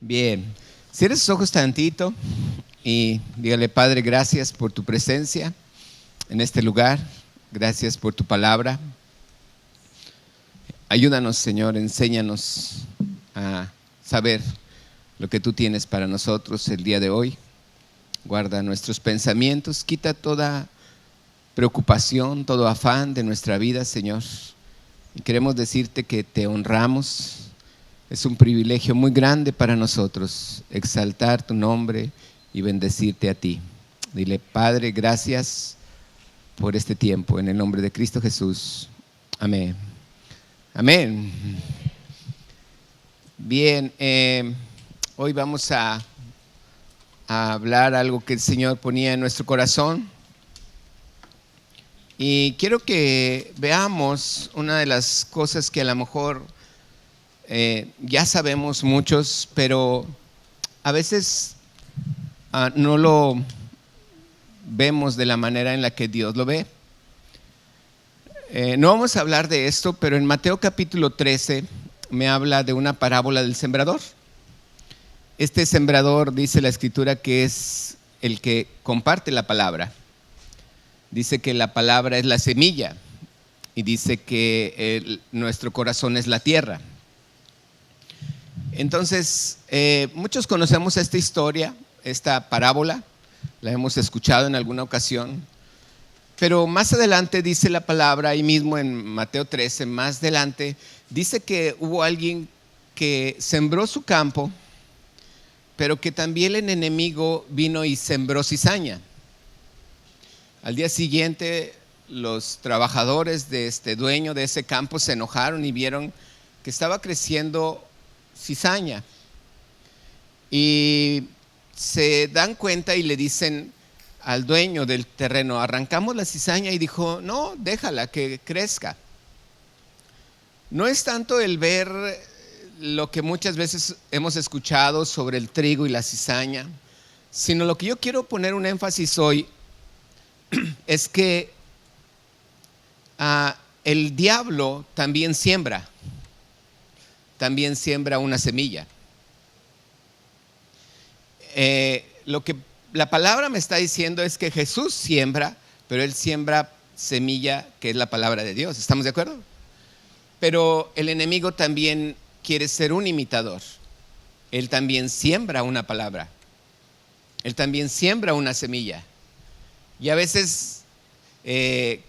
Bien, cierre sus ojos tantito y dígale: Padre, gracias por tu presencia en este lugar, gracias por tu palabra. Ayúdanos, Señor, enséñanos a saber lo que tú tienes para nosotros el día de hoy. Guarda nuestros pensamientos, quita toda preocupación, todo afán de nuestra vida, Señor. Y queremos decirte que te honramos. Es un privilegio muy grande para nosotros exaltar tu nombre y bendecirte a ti. Dile: Padre, gracias por este tiempo. En el nombre de Cristo Jesús. Amén. Amén. Bien, hoy vamos a hablar algo que el Señor ponía en nuestro corazón. Y quiero que veamos una de las cosas que a lo mejor ya sabemos muchos, pero a veces no lo vemos de la manera en la que Dios lo ve. No vamos a hablar de esto, pero en Mateo capítulo 13 me habla de una parábola del sembrador. Este sembrador, dice la Escritura, que es el que comparte la palabra. Dice que la palabra es la semilla y dice que nuestro corazón es la tierra. Entonces, muchos conocemos esta historia, esta parábola, la hemos escuchado en alguna ocasión, pero más adelante dice la palabra, ahí mismo en Mateo 13, más adelante, dice que hubo alguien que sembró su campo, pero que también el enemigo vino y sembró cizaña. Al día siguiente, los trabajadores de este dueño de ese campo se enojaron y vieron que estaba creciendo cizaña, y se dan cuenta y le dicen al dueño del terreno: arrancamos la cizaña. Y dijo: no, déjala que crezca. No es tanto el ver lo que muchas veces hemos escuchado sobre el trigo y la cizaña, sino lo que yo quiero poner un énfasis hoy es que el diablo también siembra una semilla. Lo que la palabra me está diciendo es que Jesús siembra, pero Él siembra semilla, que es la palabra de Dios. ¿Estamos de acuerdo? Pero el enemigo también quiere ser un imitador. Él también siembra una palabra. Él también siembra una semilla. Y a veces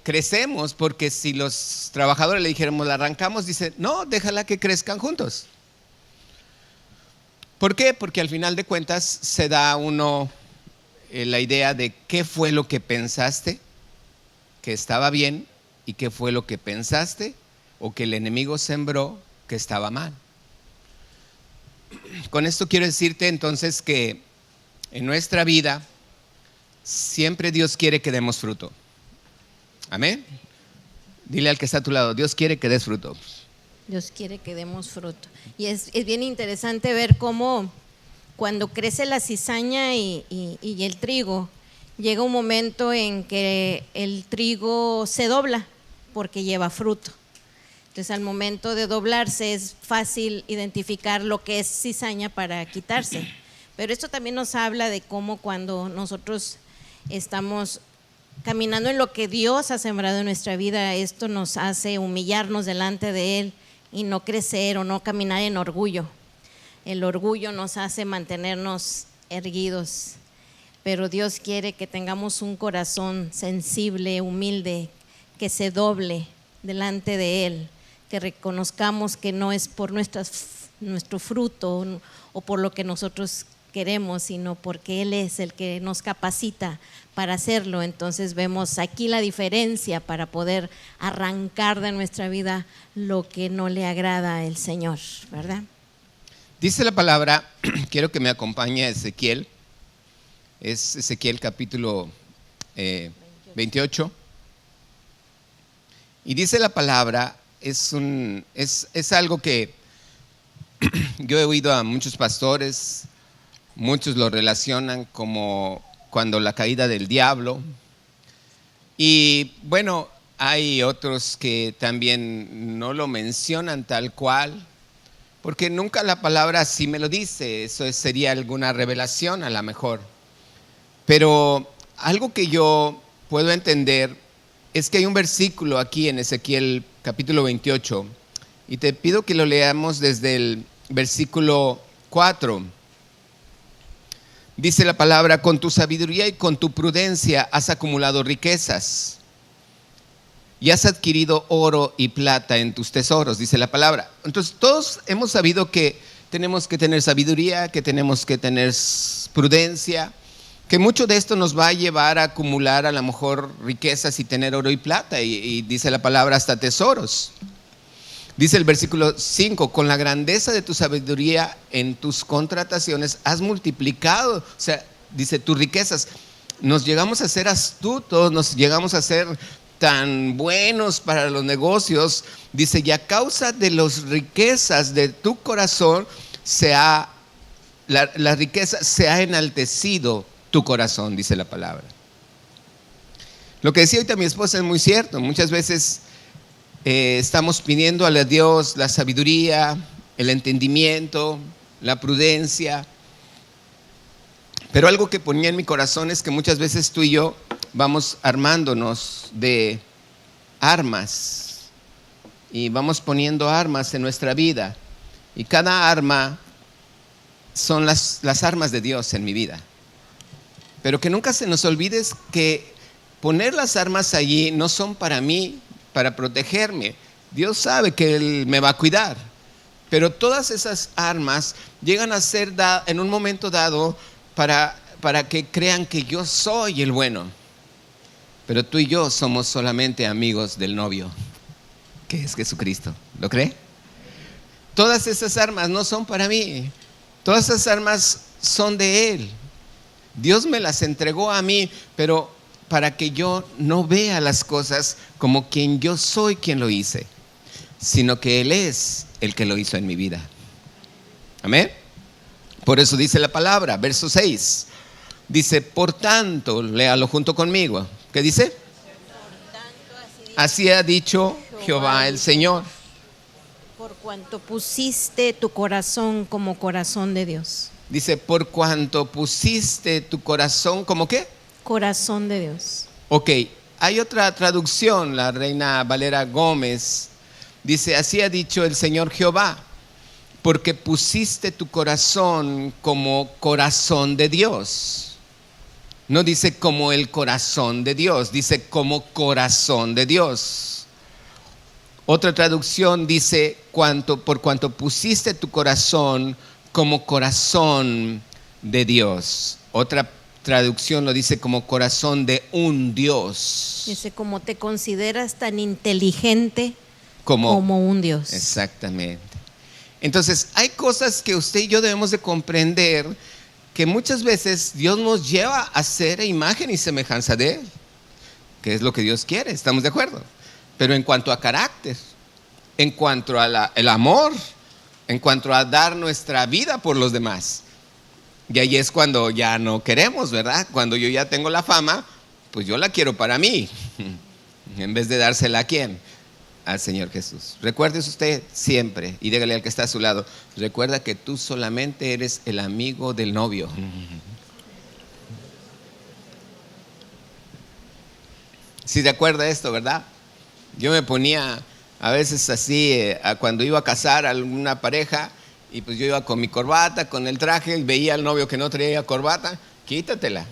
crecemos porque si los trabajadores le dijéramos: la arrancamos, dice: no, déjala que crezcan juntos. ¿Por qué? Porque al final de cuentas se da uno la idea de qué fue lo que pensaste que estaba bien y qué fue lo que pensaste o que el enemigo sembró que estaba mal. Con esto quiero decirte entonces que en nuestra vida siempre Dios quiere que demos fruto. Amén. Dile al que está a tu lado: Dios quiere que des fruto. Dios quiere que demos fruto. Y es bien interesante ver cómo cuando crece la cizaña y el trigo, llega un momento en que el trigo se dobla porque lleva fruto. Entonces, al momento de doblarse es fácil identificar lo que es cizaña para quitarse. Pero esto también nos habla de cómo cuando nosotros estamos caminando en lo que Dios ha sembrado en nuestra vida, esto nos hace humillarnos delante de Él y no crecer o no caminar en orgullo. El orgullo nos hace mantenernos erguidos, pero Dios quiere que tengamos un corazón sensible, humilde, que se doble delante de Él, que reconozcamos que no es por nuestro fruto o por lo que nosotros queremos, sino porque Él es el que nos capacita para hacerlo. Entonces vemos aquí la diferencia para poder arrancar de nuestra vida lo que no le agrada al Señor, ¿verdad? Dice la palabra, quiero que me acompañe a Ezequiel. Es Ezequiel capítulo 28. Y dice la palabra, es algo que yo he oído a muchos pastores. Muchos lo relacionan como cuando la caída del diablo. Y bueno, hay otros que también no lo mencionan tal cual, porque nunca la palabra así me lo dice. Eso sería alguna revelación a lo mejor. Pero algo que yo puedo entender es que hay un versículo aquí en Ezequiel capítulo 28, y te pido que lo leamos desde el versículo 4. Dice la palabra: con tu sabiduría y con tu prudencia has acumulado riquezas y has adquirido oro y plata en tus tesoros, dice la palabra. Entonces todos hemos sabido que tenemos que tener sabiduría, que tenemos que tener prudencia, que mucho de esto nos va a llevar a acumular a lo mejor riquezas y tener oro y plata, y dice la palabra hasta tesoros. Dice el versículo 5: con la grandeza de tu sabiduría en tus contrataciones has multiplicado, o sea, dice, tus riquezas. Nos llegamos a ser astutos, nos llegamos a ser tan buenos para los negocios. Dice, y a causa de las riquezas de tu corazón la riqueza se ha enaltecido tu corazón, dice la palabra. Lo que decía ahorita mi esposa es muy cierto. Muchas veces estamos pidiendo a Dios la sabiduría, el entendimiento, la prudencia. Pero algo que ponía en mi corazón es que muchas veces tú y yo vamos armándonos de armas y vamos poniendo armas en nuestra vida, y cada arma son las armas de Dios en mi vida. Pero que nunca se nos olvide que poner las armas allí no son para mí, para protegerme. Dios sabe que Él me va a cuidar, pero todas esas armas llegan a ser en un momento dado para que crean que yo soy el bueno. Pero tú y yo somos solamente amigos del novio, que es Jesucristo. ¿Lo cree? Todas esas armas no son para mí. Todas esas armas son de Él. Dios me las entregó a mí, pero para que yo no vea las cosas como quien yo soy quien lo hice, sino que Él es el que lo hizo en mi vida. Amén. Por eso dice la palabra, verso 6. Dice, por tanto, léalo junto conmigo. ¿Qué dice? Así ha dicho Jehová el Señor. Por cuanto pusiste tu corazón como corazón de Dios. Dice, por cuanto pusiste tu corazón como ¿qué? Corazón de Dios. Ok, hay otra traducción, la Reina Valera Gómez. Dice, así ha dicho el Señor Jehová, porque pusiste tu corazón como corazón de Dios. No dice como el corazón de Dios, dice como corazón de Dios. Otra traducción dice, por cuanto pusiste tu corazón como corazón de Dios. Otra traducción lo dice como corazón de un Dios. Dice, como te consideras tan inteligente como un Dios. Exactamente. Entonces, hay cosas que usted y yo debemos de comprender, que muchas veces Dios nos lleva a ser imagen y semejanza de Él, que es lo que Dios quiere, ¿estamos de acuerdo? Pero en cuanto a carácter, en cuanto a el amor, en cuanto a dar nuestra vida por los demás, y ahí es cuando ya no queremos, ¿verdad? Cuando yo ya tengo la fama, pues yo la quiero para mí, en vez de dársela ¿a quién? Al Señor Jesús. Recuérdese usted siempre, y dígale al que está a su lado, recuerda que tú solamente eres el amigo del novio. Si se acuerda esto, ¿verdad? Yo me ponía a veces así, cuando iba a casar a alguna pareja, y pues yo iba con mi corbata, con el traje, y veía al novio que no traía corbata, quítatela.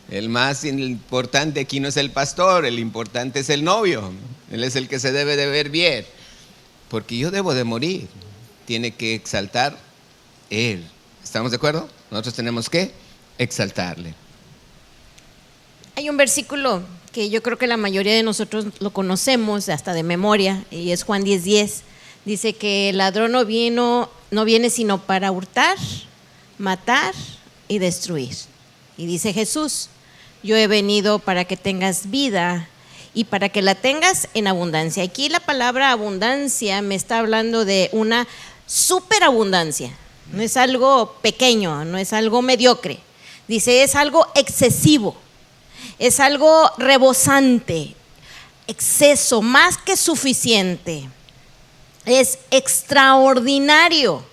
El más importante aquí no es el pastor, el importante es el novio. Él es el que se debe de ver bien, porque yo debo de morir. Tiene que exaltar Él. ¿Estamos de acuerdo? Nosotros tenemos que exaltarle. Hay un versículo que yo creo que la mayoría de nosotros lo conocemos hasta de memoria, y es Juan 10:10. Dice que el ladrón no viene sino para hurtar, matar y destruir. Y dice Jesús, yo he venido para que tengas vida y para que la tengas en abundancia. Aquí la palabra abundancia me está hablando de una superabundancia. No es algo pequeño, no es algo mediocre. Dice, es algo excesivo, es algo rebosante, exceso, más que suficiente. es extraordinario.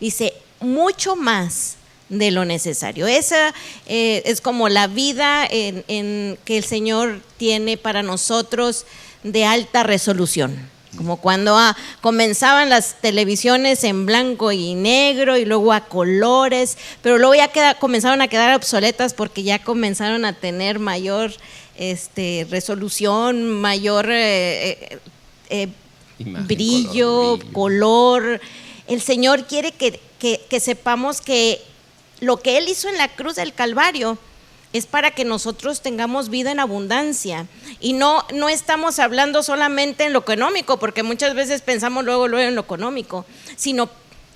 Dice, mucho más de lo necesario. Esa es como la vida que el Señor tiene para nosotros, de alta resolución. Como cuando comenzaban las televisiones en blanco y negro y luego a colores, pero luego ya comenzaron a quedar obsoletas porque ya comenzaron a tener mayor resolución, mayor Imagen, brillo, color. El Señor quiere que sepamos que lo que Él hizo en la cruz del Calvario es para que nosotros tengamos vida en abundancia. Y no estamos hablando solamente en lo económico, porque muchas veces pensamos luego en lo económico, sino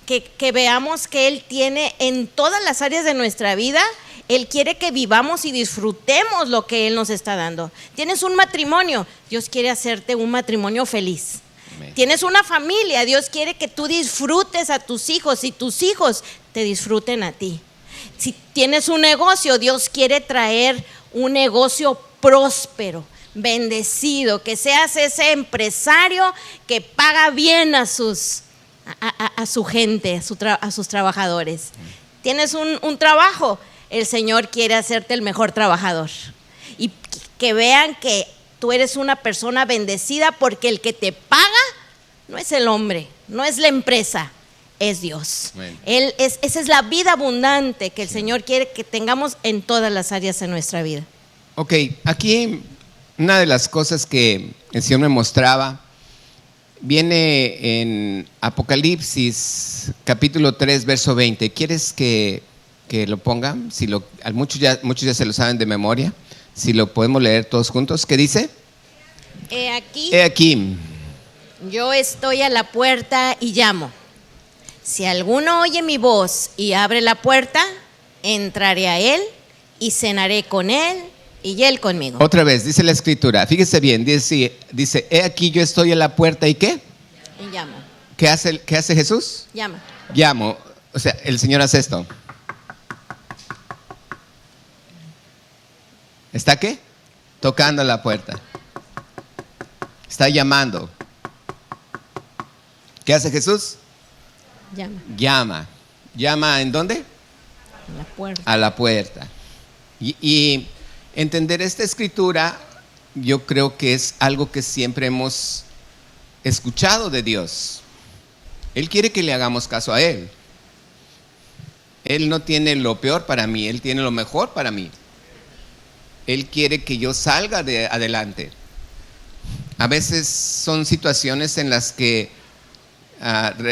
que veamos que Él tiene en todas las áreas de nuestra vida. Él quiere que vivamos y disfrutemos lo que Él nos está dando. Tienes un matrimonio, Dios quiere hacerte un matrimonio feliz. Amén. Tienes una familia, Dios quiere que tú disfrutes a tus hijos y tus hijos te disfruten a ti. Si tienes un negocio, Dios quiere traer un negocio próspero, bendecido, que seas ese empresario que paga bien a su gente, a sus trabajadores. Tienes un trabajo, el Señor quiere hacerte el mejor trabajador y que vean que tú eres una persona bendecida, porque el que te paga no es el hombre, no es la empresa, es Dios. Bueno. Esa es la vida abundante que el Señor quiere que tengamos en todas las áreas de nuestra vida. Ok, aquí una de las cosas que el Señor me mostraba viene en Apocalipsis capítulo 3 verso 20. ¿Quieres que lo ponga? Muchos ya se lo saben de memoria. Si lo podemos leer todos juntos. ¿Qué dice? He aquí, yo estoy a la puerta y llamo. Si alguno oye mi voz y abre la puerta, entraré a él y cenaré con él y él conmigo. Otra vez, dice la Escritura, fíjese bien, dice, he aquí yo estoy a la puerta y ¿qué? Y llamo. ¿Qué hace Jesús? Llamo. O sea, el Señor hace esto. ¿Está qué? Tocando la puerta. Está llamando. ¿Qué hace Jesús? Llama. ¿En dónde? A la puerta. A la puerta. Y entender esta escritura, yo creo que es algo que siempre hemos escuchado de Dios. Él quiere que le hagamos caso a Él. Él no tiene lo peor para mí, Él tiene lo mejor para mí. Él quiere que yo salga adelante. A veces son situaciones en las que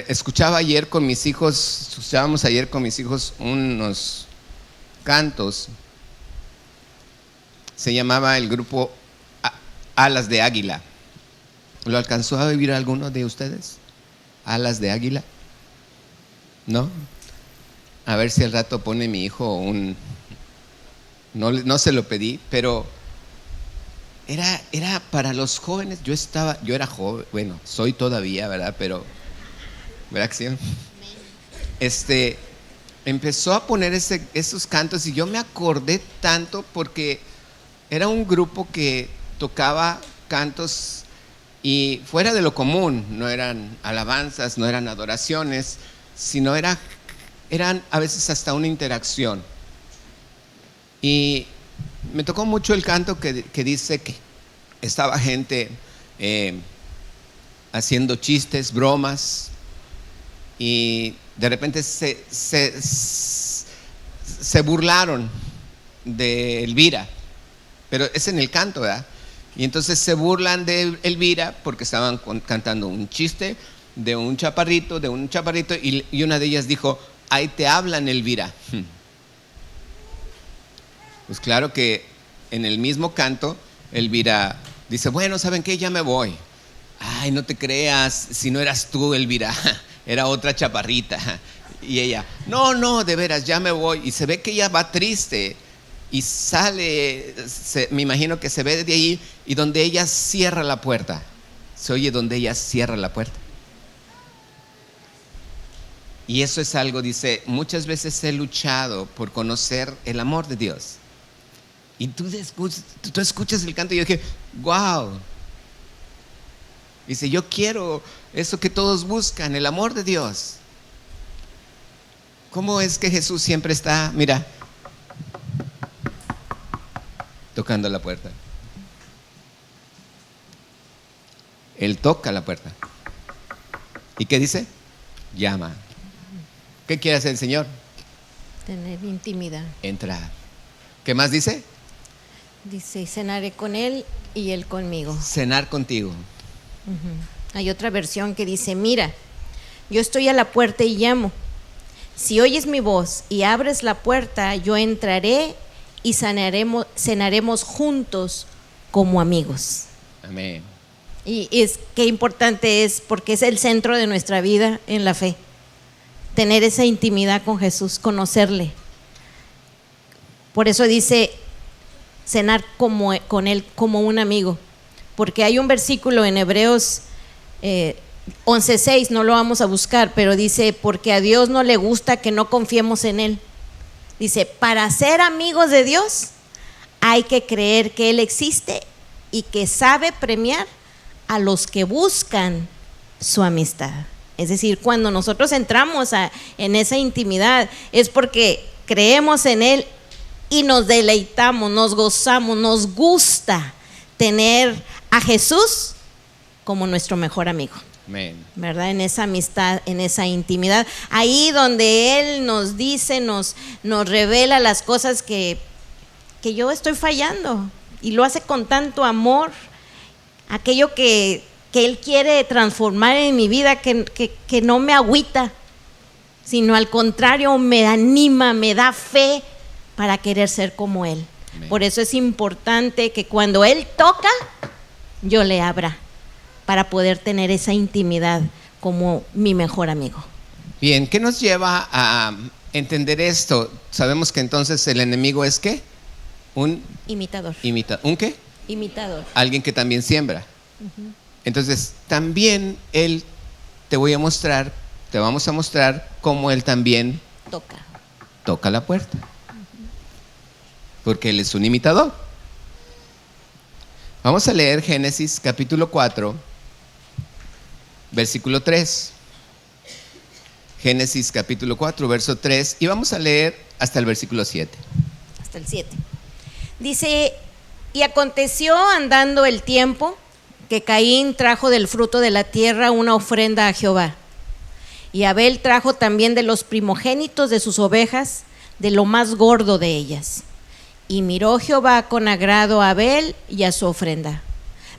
escuchábamos ayer con mis hijos unos cantos. Se llamaba el grupo Alas de Águila. ¿Lo alcanzó a vivir alguno de ustedes? Alas de Águila. ¿No? A ver si al rato pone mi hijo no se lo pedí, pero era para los jóvenes. Yo era joven, bueno, soy todavía, ¿verdad? Pero ¿verdad que sí? Empezó a poner esos cantos y yo me acordé tanto, porque era un grupo que tocaba cantos y fuera de lo común. No eran alabanzas, no eran adoraciones, sino eran a veces hasta una interacción. Y me tocó mucho el canto que dice que estaba gente haciendo chistes, bromas, y de repente se burlaron de Elvira, pero es en el canto, ¿verdad? Y entonces se burlan de Elvira porque estaban cantando un chiste de un chaparrito, y una de ellas dijo: ahí te hablan, Elvira. Pues claro que en el mismo canto Elvira dice: bueno, ¿saben qué? Ya me voy. Ay, no te creas, si no eras tú, Elvira, era otra chaparrita. Y ella: no, de veras, ya me voy. Y se ve que ella va triste y sale, me imagino que se ve de ahí, y donde ella cierra la puerta, se oye donde ella cierra la puerta. Y eso es algo, dice, muchas veces he luchado por conocer el amor de Dios. Y tú escuchas el canto y yo dije: wow, Dice, yo quiero eso que todos buscan, el amor de Dios. ¿Cómo es que Jesús siempre está, mira, tocando la puerta? Él toca la puerta. ¿Y qué dice? Llama. ¿Qué quiere hacer el Señor? Tener intimidad. Entrar. ¿Qué más dice? Dice, cenaré con Él y Él conmigo. Cenar contigo. Hay otra versión que dice, mira, yo estoy a la puerta y llamo. Si oyes mi voz y abres la puerta, yo entraré y cenaremos juntos como amigos. Amén. Y qué importante es, porque es el centro de nuestra vida en la fe. Tener esa intimidad con Jesús, conocerle. Por eso dice, cenar con Él como un amigo. Porque hay un versículo en Hebreos 11:6, no lo vamos a buscar, pero dice, porque a Dios no le gusta que no confiemos en Él. Dice, para ser amigos de Dios hay que creer que Él existe y que sabe premiar a los que buscan su amistad. Es decir, cuando nosotros entramos en esa intimidad es porque creemos en Él y nos deleitamos, nos gozamos, nos gusta tener a Jesús como nuestro mejor amigo. Amén. ¿Verdad? En esa amistad, en esa intimidad, ahí donde Él nos dice, nos revela las cosas que yo estoy fallando, y lo hace con tanto amor, aquello que Él quiere transformar en mi vida, que no me agüita, sino al contrario me anima, me da fe para querer ser como Él. Amén. Por eso es importante que cuando Él toca, yo le abra, para poder tener esa intimidad como mi mejor amigo. Bien, ¿qué nos lleva a entender esto? Sabemos que entonces el enemigo es ¿qué? Un imitador. ¿Un qué? Imitador. Alguien que también siembra. Entonces, también él te vamos a mostrar cómo él también toca la puerta. Porque él es un imitador. Vamos a leer Génesis capítulo 4, versículo 3. Génesis capítulo 4, verso 3, y vamos a leer hasta el versículo 7. Hasta el 7. Dice, y aconteció andando el tiempo que Caín trajo del fruto de la tierra una ofrenda a Jehová. Y Abel trajo también de los primogénitos de sus ovejas, de lo más gordo de ellas. Y miró Jehová con agrado a Abel y a su ofrenda,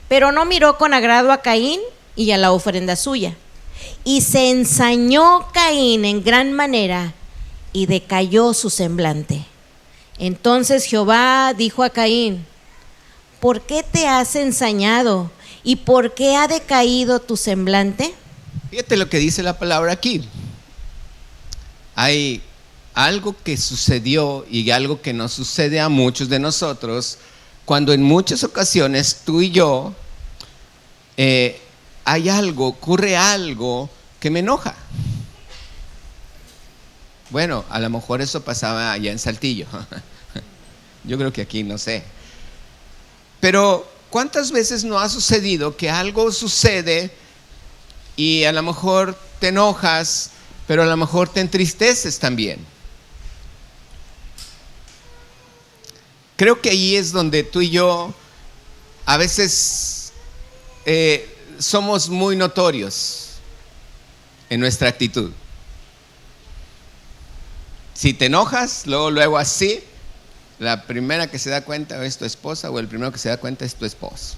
pero no miró con agrado a Caín y a la ofrenda suya. Y se ensañó Caín en gran manera y decayó su semblante. Entonces Jehová dijo a Caín, ¿por qué te has ensañado y por qué ha decaído tu semblante? Fíjate lo que dice la palabra aquí. Hay algo que sucedió y algo que nos sucede a muchos de nosotros cuando en muchas ocasiones tú y yo ocurre algo que me enoja. Bueno, a lo mejor eso pasaba allá en Saltillo. Yo creo que aquí no sé. Pero ¿cuántas veces no ha sucedido que algo sucede y a lo mejor te enojas, pero a lo mejor te entristeces también? Creo que ahí es donde tú y yo a veces somos muy notorios en nuestra actitud. Si te enojas, luego así, la primera que se da cuenta es tu esposa, o el primero que se da cuenta es tu esposo.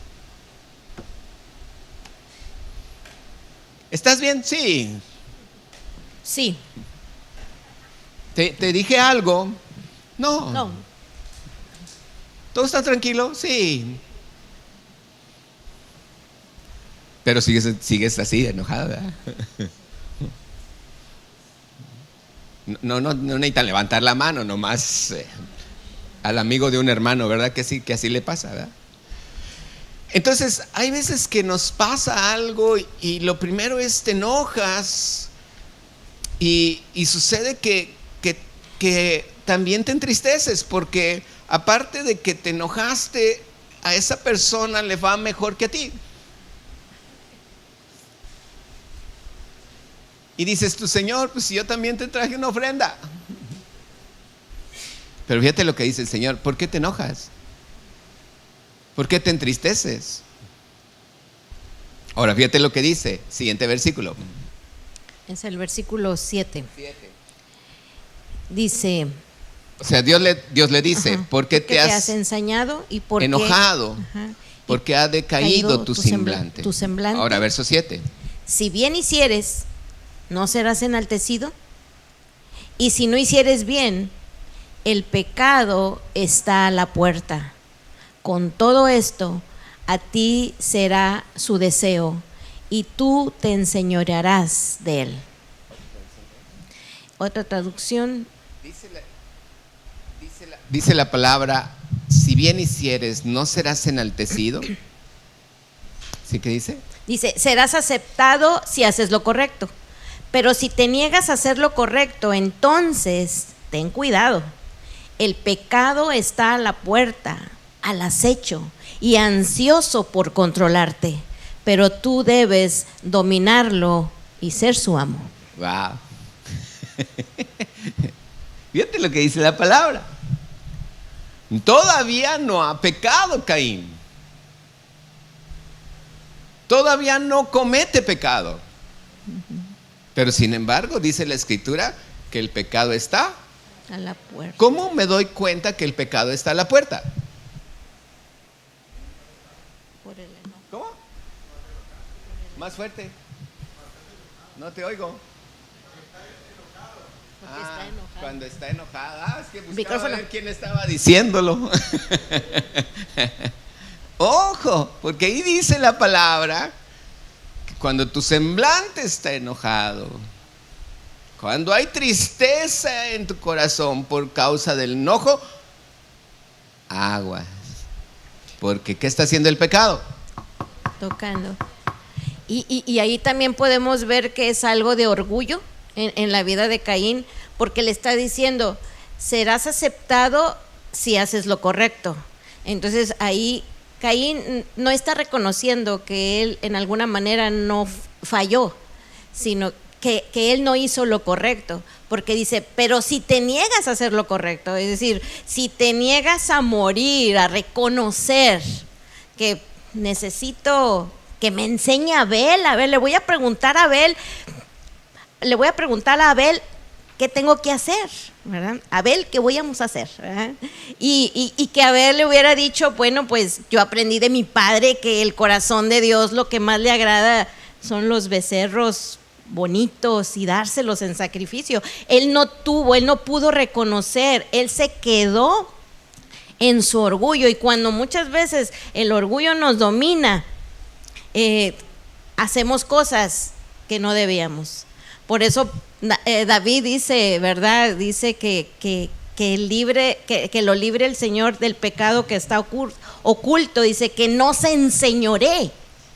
¿Estás bien? Sí. Sí. ¿Te dije algo? No. No. ¿Todo está tranquilo? Sí. Pero sigues así, enojada, ¿verdad? No necesitan levantar la mano, nomás al amigo de un hermano, ¿verdad? Que sí, que así le pasa, ¿verdad? Entonces, hay veces que nos pasa algo y lo primero es te enojas y sucede que también te entristeces, porque aparte de que te enojaste, a esa persona le va mejor que a ti. Y dices tú, Señor, pues si yo también te traje una ofrenda. Pero fíjate lo que dice el Señor. ¿Por qué te enojas? ¿Por qué te entristeces? Ahora fíjate lo que dice. Siguiente versículo. Es el versículo 7. Dice, o sea, Dios le dice, ¿por qué te has ensañado y por enojado? Qué, porque ha decaído tu semblante. Tu semblante. Ahora, verso 7. Si bien hicieres, ¿no serás enaltecido? Y si no hicieres bien, el pecado está a la puerta. Con todo esto, a ti será su deseo, y tú te enseñorearás de él. Otra traducción. Dice la palabra, si bien hicieres, ¿no serás enaltecido? ¿Sí que dice? Dice, serás aceptado si haces lo correcto. Pero si te niegas a hacer lo correcto, entonces ten cuidado. El pecado está a la puerta, al acecho y ansioso por controlarte. Pero tú debes dominarlo y ser su amo. Wow. Fíjate lo que dice la palabra. Todavía no ha pecado Caín. Todavía no comete pecado. Pero sin embargo, dice la Escritura que el pecado está a la puerta. ¿Cómo me doy cuenta que el pecado está a la puerta? Por el enojo. ¿Cómo? Más fuerte. No te oigo. Está enojado. Cuando está enojada. Es que buscaba Micrófono. ver quién estaba diciéndolo. Ojo, porque ahí dice la palabra que cuando tu semblante está enojado, cuando hay tristeza en tu corazón por causa del enojo, aguas. Porque ¿qué está haciendo el pecado? Tocando. Y ahí también podemos ver que es algo de orgullo en la vida de Caín, porque le está diciendo, serás aceptado si haces lo correcto. Entonces ahí Caín no está reconociendo que él en alguna manera no falló, sino que él no hizo lo correcto, porque dice, pero si te niegas a hacer lo correcto, es decir, si te niegas a morir, a reconocer que necesito que me enseñe Abel, le voy a preguntar a Abel qué tengo que hacer, ¿verdad? Abel, ¿qué vamos a hacer? ¿Verdad? Y que Abel le hubiera dicho, bueno, pues yo aprendí de mi padre que el corazón de Dios lo que más le agrada son los becerros bonitos y dárselos en sacrificio. Él no pudo reconocer, él se quedó en su orgullo, y cuando muchas veces el orgullo nos domina, hacemos cosas que no debíamos. Por eso David dice, ¿verdad? Dice que lo libre el Señor del pecado que está oculto. Dice que no se enseñoree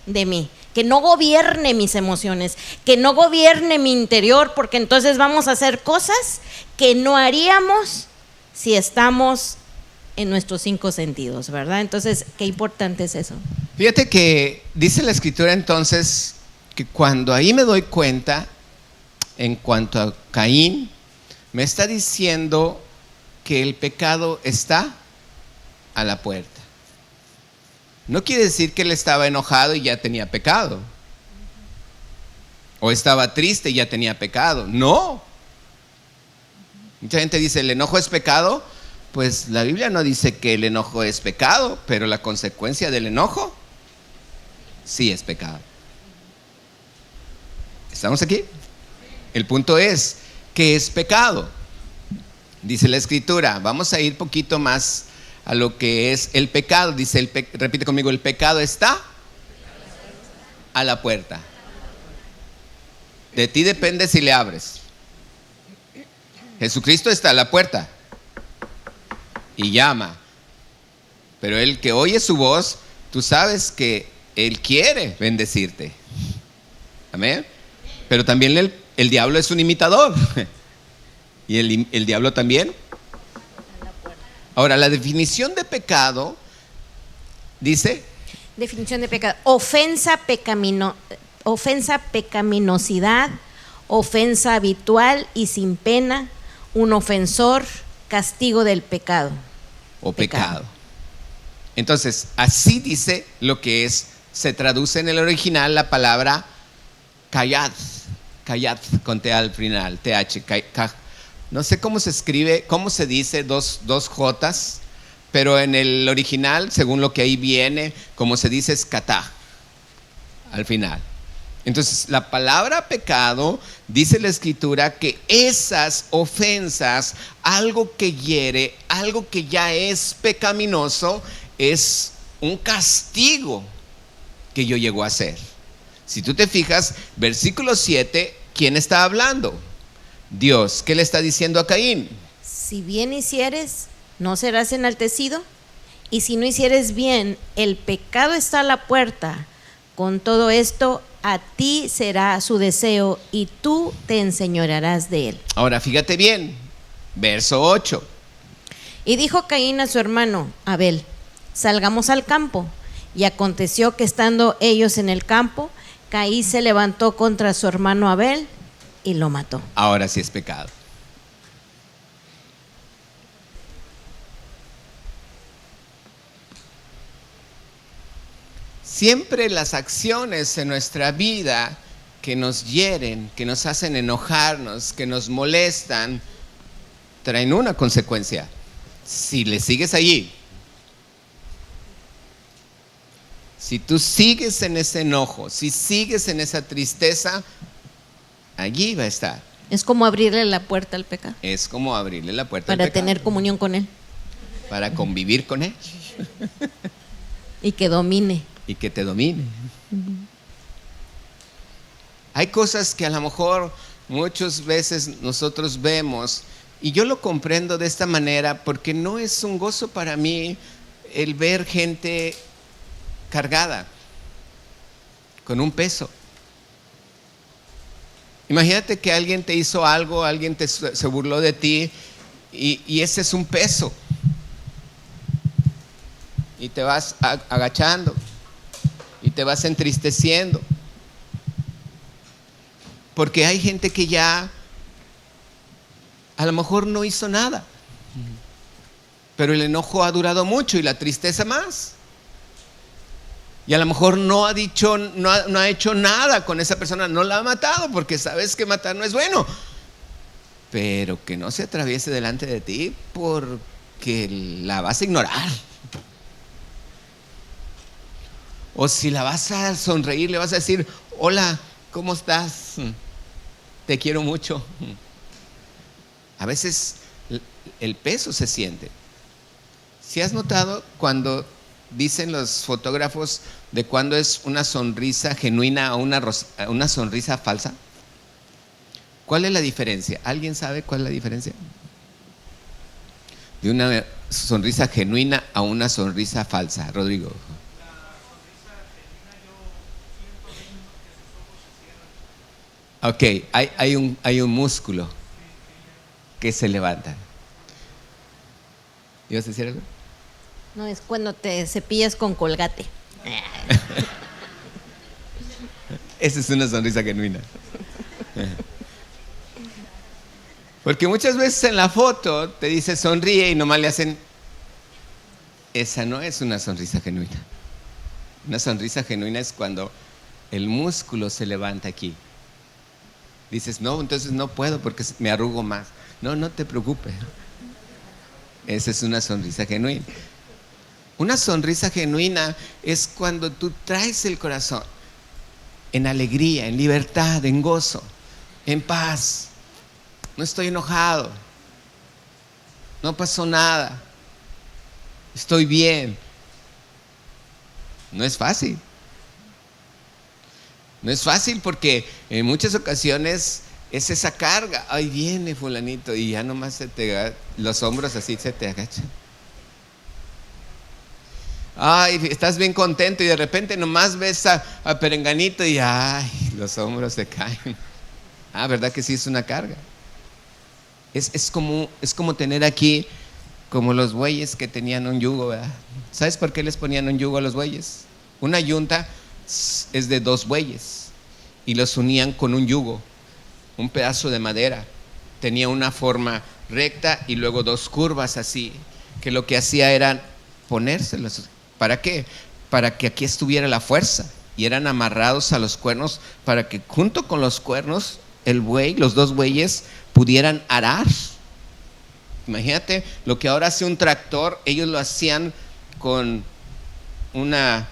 de mí, que no gobierne mis emociones, que no gobierne mi interior, porque entonces vamos a hacer cosas que no haríamos si estamos en nuestros 5 sentidos, ¿verdad? Entonces, qué importante es eso. Fíjate que dice la Escritura entonces que cuando ahí me doy cuenta, en cuanto a Caín, me está diciendo que el pecado está a la puerta. No quiere decir que él estaba enojado y ya tenía pecado, o estaba triste y ya tenía pecado. No. Mucha gente dice, ¿el enojo es pecado? Pues la Biblia no dice que el enojo es pecado, pero la consecuencia del enojo sí es pecado. ¿Estamos aquí? El punto es, ¿qué es pecado? Dice la Escritura, vamos a ir poquito más a lo que es el pecado. Dice, repite conmigo, el pecado está a la puerta. De ti depende si le abres. Jesucristo está a la puerta y llama, pero el que oye su voz, tú sabes que Él quiere bendecirte. Amén. Pero también el diablo es un imitador. Y el diablo también. Ahora, la definición de pecado dice. Definición de pecado: ofensa, pecaminosidad ofensa habitual y sin pena, un ofensor, castigo del pecado. O pecado. Entonces, así dice lo que es, se traduce en el original la palabra kayad, con T al final, TH, no sé cómo se escribe, cómo se dice dos Jotas, pero en el original, según lo que ahí viene, como se dice es katá, al final. Entonces, la palabra pecado, dice la Escritura, que esas ofensas, algo que hiere, algo que ya es pecaminoso, es un castigo que yo llego a hacer. Si tú te fijas, versículo 7, ¿quién está hablando? Dios. ¿Qué le está diciendo a Caín? Si bien hicieres, no serás enaltecido, y si no hicieres bien, el pecado está a la puerta. Con todo esto, a ti será su deseo y tú te enseñorearás de él. Ahora fíjate bien, verso 8. Y dijo Caín a su hermano Abel: salgamos al campo. Y aconteció que estando ellos en el campo, Caín se levantó contra su hermano Abel y lo mató. Ahora sí es pecado. Siempre las acciones en nuestra vida que nos hieren, que nos hacen enojarnos, que nos molestan, traen una consecuencia. Si le sigues allí, si tú sigues en ese enojo, si sigues en esa tristeza, allí va a estar. Es como abrirle la puerta al pecado. Es como abrirle la puerta al para pecado. tener comunión con él. Para convivir con él. Y que domine. Y que te domine. Hay cosas que a lo mejor muchas veces nosotros vemos, y yo lo comprendo de esta manera, porque no es un gozo para mí el ver gente cargada con un peso. Imagínate que alguien te hizo algo, alguien se burló de ti, y ese es un peso, y te vas agachando y te vas entristeciendo, porque hay gente que ya a lo mejor no hizo nada, pero el enojo ha durado mucho y la tristeza más. Y a lo mejor no ha hecho nada con esa persona, no la ha matado, porque sabes que matar no es bueno, pero que no se atraviese delante de ti porque la vas a ignorar. O si la vas a sonreír, le vas a decir: hola, ¿cómo estás? Te quiero mucho. A veces el peso se siente. ¿Sí has notado cuando dicen los fotógrafos de cuándo es una sonrisa genuina o una sonrisa falsa? ¿Cuál es la diferencia? ¿Alguien sabe cuál es la diferencia? De una sonrisa genuina a una sonrisa falsa. Rodrigo. Ok, hay un músculo que se levanta. ¿Ibas a decir algo? No, es cuando te cepillas con Colgate. Esa es una sonrisa genuina. Porque muchas veces en la foto te dice sonríe y nomás le hacen. Esa no es una sonrisa genuina. Una sonrisa genuina es cuando el músculo se levanta aquí. Dices: no, entonces no puedo porque me arrugo más. No te preocupes. Esa es una sonrisa genuina. Una sonrisa genuina es cuando tú traes el corazón en alegría, en libertad, en gozo, en paz. No estoy enojado. No pasó nada. Estoy bien. No es fácil. No es fácil porque en muchas ocasiones es esa carga. Ahí viene fulanito y ya nomás los hombros así se te agachan. Ay, estás bien contento y de repente nomás ves a Perenganito y ay, los hombros se caen. ¿Verdad que sí es una carga? Es como tener aquí, como los bueyes que tenían un yugo, ¿verdad? ¿Sabes por qué les ponían un yugo a los bueyes? Una yunta es de 2 bueyes y los unían con un yugo. un pedazo de madera. Tenía una forma recta y luego dos curvas así, que lo que hacía era ponérselos. ¿Para qué? Para que aquí estuviera la fuerza. Y eran amarrados a los cuernos para que junto con los cuernos el buey, los dos bueyes pudieran arar. Imagínate lo que ahora hace un tractor, ellos lo hacían con una,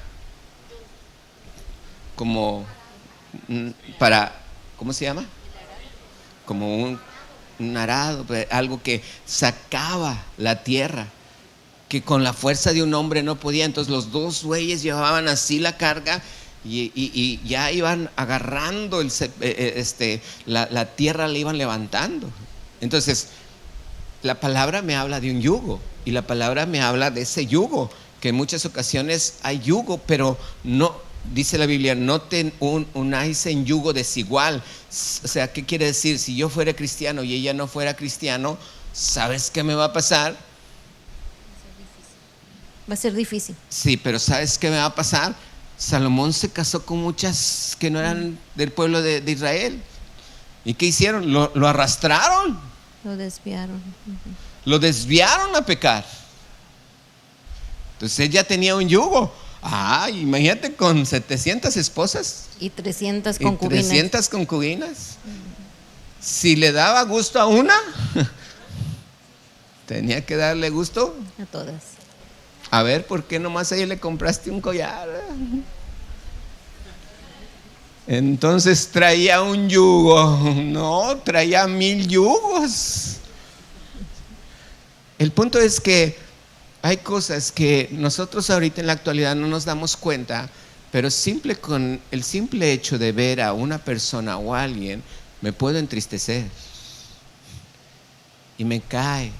como para, ¿cómo se llama? Como un arado, algo que sacaba la tierra, que con la fuerza de un hombre no podía. Entonces los dos bueyes llevaban así la carga y ya iban agarrando la tierra, la iban levantando. Entonces la palabra me habla de un yugo, y la palabra me habla de ese yugo, que en muchas ocasiones hay yugo, pero no, dice la Biblia, no te unáis en yugo desigual. O sea, ¿qué quiere decir? Si yo fuera cristiano y ella no fuera cristiano, ¿sabes qué me va a pasar? Va a ser difícil. Sí, pero ¿sabes qué me va a pasar? Salomón se casó con muchas que no eran del pueblo de Israel. ¿Y qué hicieron? Lo arrastraron. Lo desviaron. Lo desviaron a pecar. Entonces él ya tenía un yugo. Imagínate, con 700 esposas y 300 concubinas. 300 concubinas. Si le daba gusto a una, tenía que darle gusto a todas. A ver, ¿por qué nomás a ella le compraste un collar? Entonces traía un yugo. No, traía 1000 yugos. El punto es que hay cosas que nosotros ahorita en la actualidad no nos damos cuenta, pero con el simple hecho de ver a una persona o a alguien, me puedo entristecer y me cae.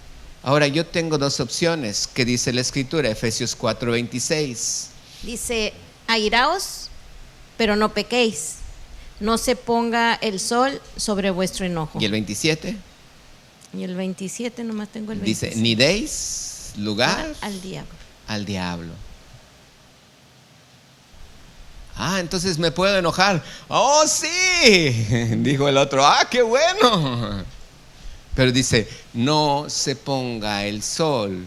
Ahora yo tengo dos opciones que dice la Escritura, Efesios 4:26. Dice: airaos, pero no pequéis, no se ponga el sol sobre vuestro enojo. ¿Y el 27? Y el 27, nomás tengo el 27. Dice: ni deis lugar al diablo. Entonces me puedo enojar. ¡Oh, sí! Dijo el otro: ¡qué bueno! Pero dice: no se ponga el sol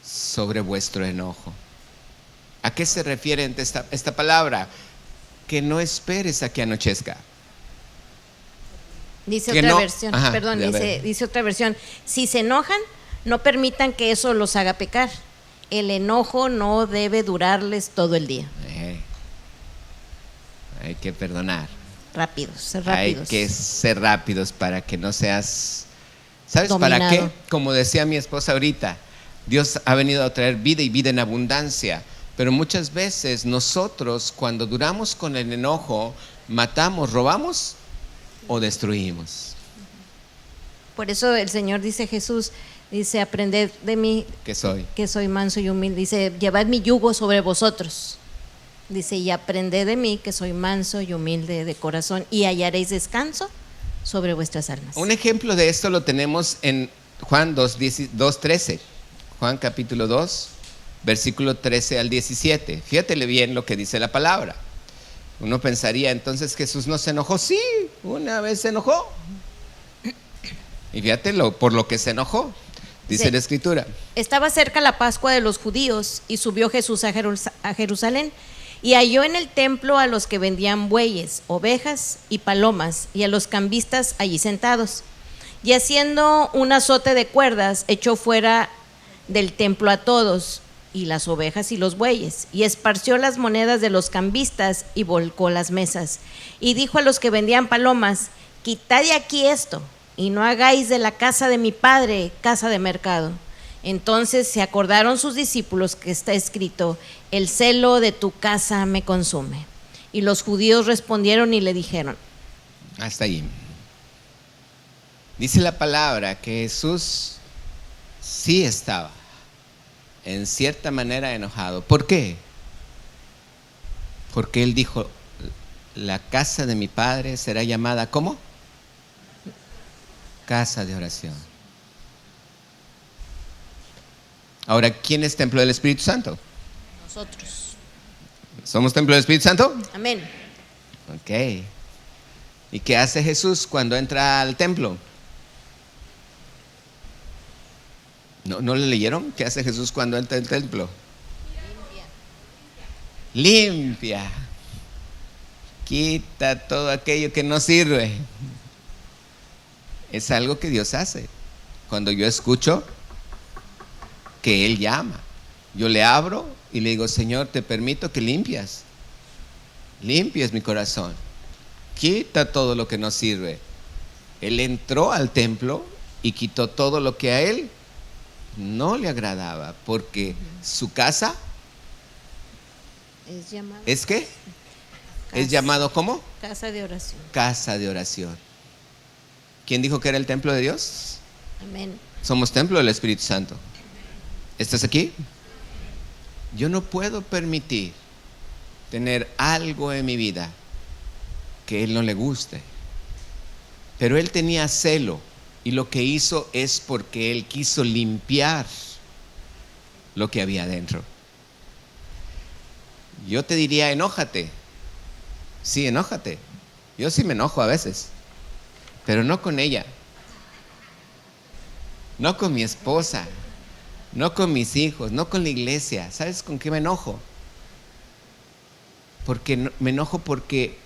sobre vuestro enojo. ¿A qué se refiere esta palabra? Que no esperes a que anochezca. Dice otra versión, dice otra versión: si se enojan, no permitan que eso los haga pecar. El enojo no debe durarles todo el día. Hay que perdonar. Ser rápidos. Hay que ser rápidos para que no seas, ¿sabes dominado. para qué? Como decía mi esposa ahorita, Dios ha venido a traer vida y vida en abundancia. Pero muchas veces nosotros, cuando duramos con el enojo, matamos, robamos o destruimos. Por eso el Señor dice, Jesús dice: aprended de mí, que soy manso y humilde. Dice: llevad mi yugo sobre vosotros. Dice: y aprended de mí, que soy manso y humilde de corazón, y hallaréis descanso sobre vuestras almas. Un ejemplo de esto lo tenemos en Juan 2:13. Juan capítulo 2, versículo 13 al 17. Fíjatele bien lo que dice la palabra. Uno pensaría, entonces Jesús no se enojó. Sí, una vez se enojó. Y fíjate por lo que se enojó. Dice la Escritura: estaba cerca la Pascua de los judíos, y subió Jesús a Jerusalén, y halló en el templo a los que vendían bueyes, ovejas y palomas, y a los cambistas allí sentados. Y haciendo un azote de cuerdas, echó fuera del templo a todos, y las ovejas y los bueyes, y esparció las monedas de los cambistas, y volcó las mesas. Y dijo a los que vendían palomas: quitad de aquí esto, y no hagáis de la casa de mi padre casa de mercado. Entonces se acordaron sus discípulos que está escrito: el celo de tu casa me consume. Y los judíos respondieron y le dijeron. Hasta ahí. Dice la palabra que Jesús sí estaba en cierta manera enojado. ¿Por qué? Porque él dijo: la casa de mi padre será llamada, ¿cómo? Casa de oración. Ahora, ¿quién es templo del Espíritu Santo? Nosotros. ¿Somos templo del Espíritu Santo? Amén. Ok. ¿Y qué hace Jesús cuando entra al templo? ¿No le leyeron? ¿Qué hace Jesús cuando entra al templo? Limpia. Quita todo aquello que no sirve. Es algo que Dios hace. Cuando yo escucho que Él llama, yo le abro y le digo: Señor, te permito que limpies mi corazón. Quita todo lo que no sirve. Él entró al templo y quitó todo lo que a Él no le agradaba, porque su casa es llamado. ¿Es qué? Casa. ¿Es llamado cómo? Casa de oración. Casa de oración. ¿Quién dijo que era el templo de Dios? Amén. Somos templo del Espíritu Santo. ¿Estás aquí? Yo no puedo permitir tener algo en mi vida que Él no le guste. Pero Él tenía celo, y lo que hizo es porque Él quiso limpiar lo que había dentro. Yo te diría: enójate. Sí, enójate. Yo sí me enojo a veces, pero no con ella, no con mi esposa, no con mis hijos, no con la iglesia. ¿Sabes con qué me enojo? Me enojo porque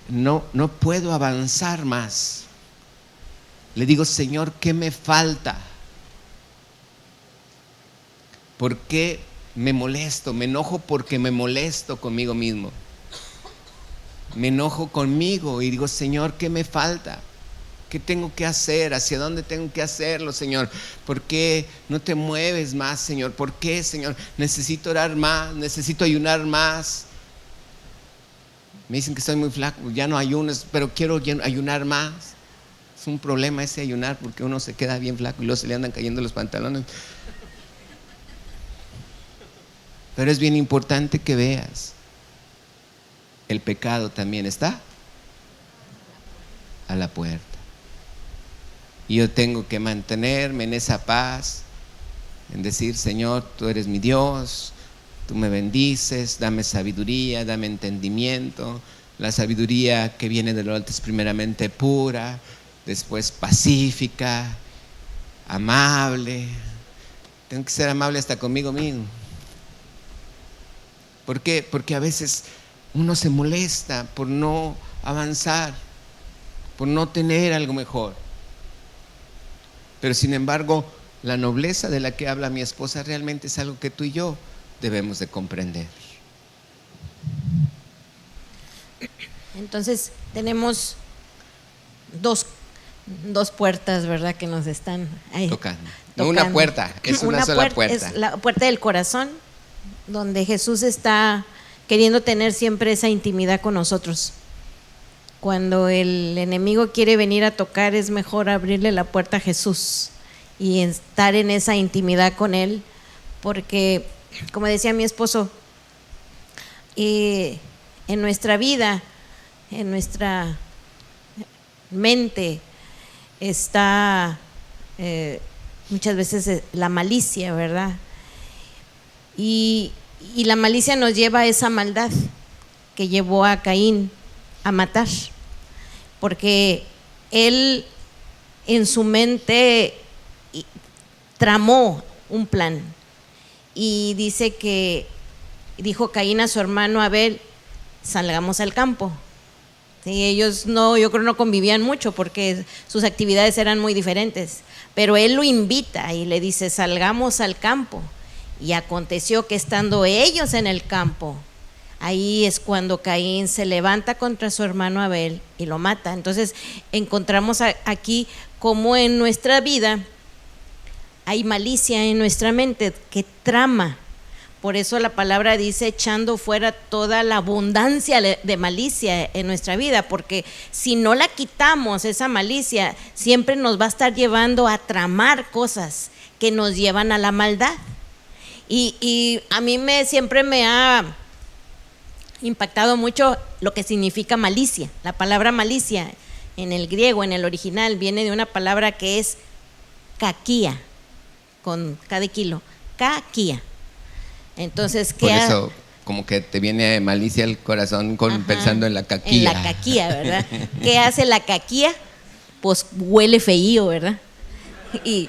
no puedo avanzar más. Le digo: Señor, ¿qué me falta? ¿Por qué me molesto? Me enojo porque me molesto conmigo mismo. Me enojo conmigo y digo: Señor, ¿qué me falta? ¿Qué tengo que hacer? ¿Hacia dónde tengo que hacerlo, Señor? ¿Por qué no te mueves más, Señor? ¿Por qué, Señor? Necesito orar más, necesito ayunar más. Me dicen que estoy muy flaco, ya no ayuno, pero quiero ayunar más. Es un problema ese ayunar, porque uno se queda bien flaco y luego se le andan cayendo los pantalones. Pero es bien importante que veas: el pecado también está a la puerta. Y yo tengo que mantenerme en esa paz, en decir: Señor, tú eres mi Dios, tú me bendices, dame sabiduría, dame entendimiento. La sabiduría que viene de lo alto es primeramente pura, después pacífica, amable. Tengo que ser amable hasta conmigo mismo. ¿Por qué? Porque a veces uno se molesta por no avanzar, por no tener algo mejor. Pero sin embargo, la nobleza de la que habla mi esposa realmente es algo que tú y yo debemos de comprender. Entonces tenemos dos puertas, ¿verdad?, que nos están ahí tocando. No una puerta, es una sola puerta. Es la puerta del corazón, donde Jesús está queriendo tener siempre esa intimidad con nosotros. Cuando el enemigo quiere venir a tocar, es mejor abrirle la puerta a Jesús y estar en esa intimidad con Él, porque, como decía mi esposo, en nuestra vida, en nuestra mente está muchas veces la malicia, ¿verdad? Y la malicia nos lleva a esa maldad que llevó a Caín a matar, porque él en su mente tramó un plan, y dice que dijo Caín a su hermano Abel: salgamos al campo. Sí, ellos yo creo no convivían mucho porque sus actividades eran muy diferentes, pero él lo invita y le dice: salgamos al campo. Y aconteció que estando ellos en el campo, ahí es cuando Caín se levanta contra su hermano Abel y lo mata. Entonces encontramos aquí como en nuestra vida hay malicia en nuestra mente que trama. Por eso la palabra dice: echando fuera toda la abundancia de malicia en nuestra vida, porque si no la quitamos, esa malicia siempre nos va a estar llevando a tramar cosas que nos llevan a la maldad. Y a mí siempre me ha impactado mucho lo que significa malicia. La palabra malicia en el griego, en el original, viene de una palabra que es kakia, con K de kilo, kakia. Entonces, por eso como que te viene malicia al corazón pensando en la caquía. En la caquía, ¿verdad? ¿Qué hace la caquía? Pues huele feío, ¿verdad? ¿Y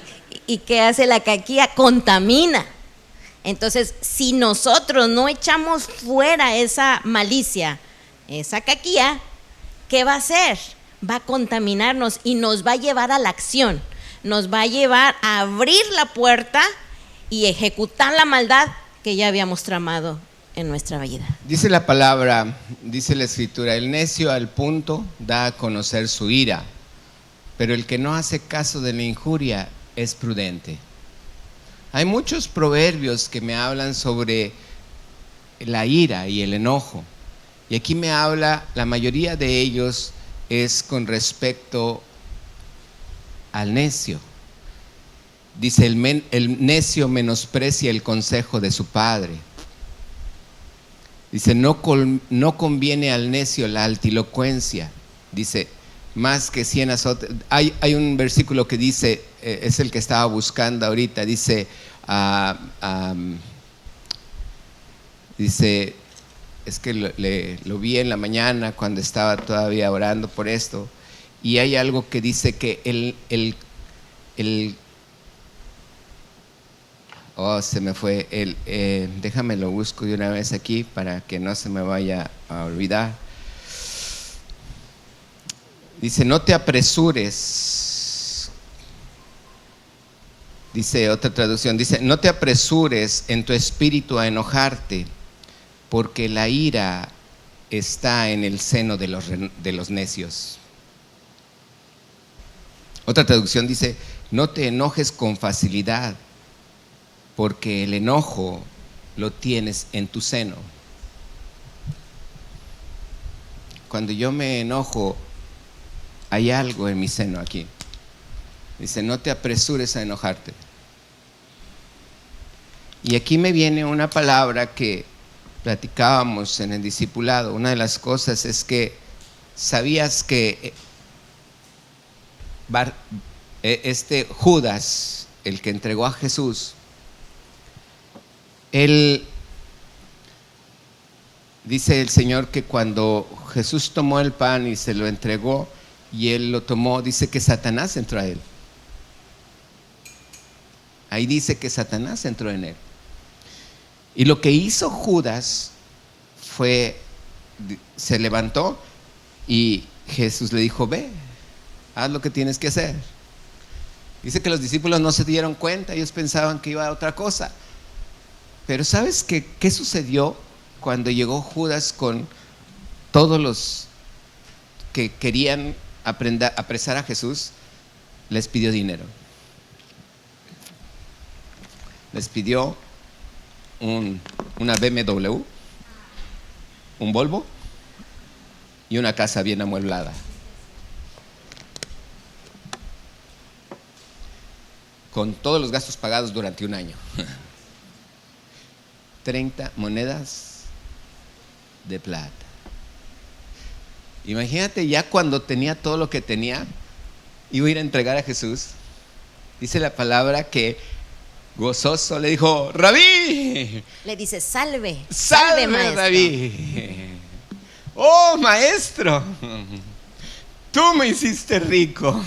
qué hace la caquía? Contamina. Entonces, si nosotros no echamos fuera esa malicia, esa caquía, ¿qué va a hacer? Va a contaminarnos y nos va a llevar a la acción. Nos va a llevar a abrir la puerta y ejecutar la maldad que ya habíamos tramado en nuestra vida. Dice la palabra, dice la escritura, el necio al punto da a conocer su ira, pero el que no hace caso de la injuria es prudente. Hay muchos proverbios que me hablan sobre la ira y el enojo, y aquí me habla, la mayoría de ellos es con respecto al necio. Dice, el necio menosprecia el consejo de su padre. Dice, no conviene al necio la altilocuencia. Dice, más que 100 azotes. Hay un versículo que dice, es el que estaba buscando ahorita, dice, dice, es que lo vi en la mañana cuando estaba todavía orando por esto, y hay algo que dice que se me fue, déjame lo busco de una vez aquí para que no se me vaya a olvidar. Dice, no te apresures, dice otra traducción, dice, no te apresures en tu espíritu a enojarte, porque la ira está en el seno de los necios. Otra traducción dice, no te enojes con facilidad, porque el enojo lo tienes en tu seno. Cuando yo me enojo, hay algo en mi seno aquí. Dice, no te apresures a enojarte. Y aquí me viene una palabra que platicábamos en el discipulado. Una de las cosas es que sabías que Judas, el que entregó a Jesús, él, dice el Señor que cuando Jesús tomó el pan y se lo entregó y él lo tomó, dice que Satanás entró a él. Ahí dice que Satanás entró en él. Y lo que hizo Judas fue, se levantó y Jesús le dijo, ve, haz lo que tienes que hacer. Dice que los discípulos no se dieron cuenta, ellos pensaban que iba a otra cosa. Pero ¿sabes qué sucedió cuando llegó Judas con todos los que querían apresar a Jesús? Les pidió dinero. Les pidió una BMW, un Volvo y una casa bien amueblada. Con todos los gastos pagados durante un año. 30 monedas de plata. Imagínate, ya cuando tenía todo lo que tenía, iba a ir a entregar a Jesús. Dice la palabra que gozoso le dijo, Rabí. Le dice, salve Maestro. Rabí. Oh, maestro, tú me hiciste rico.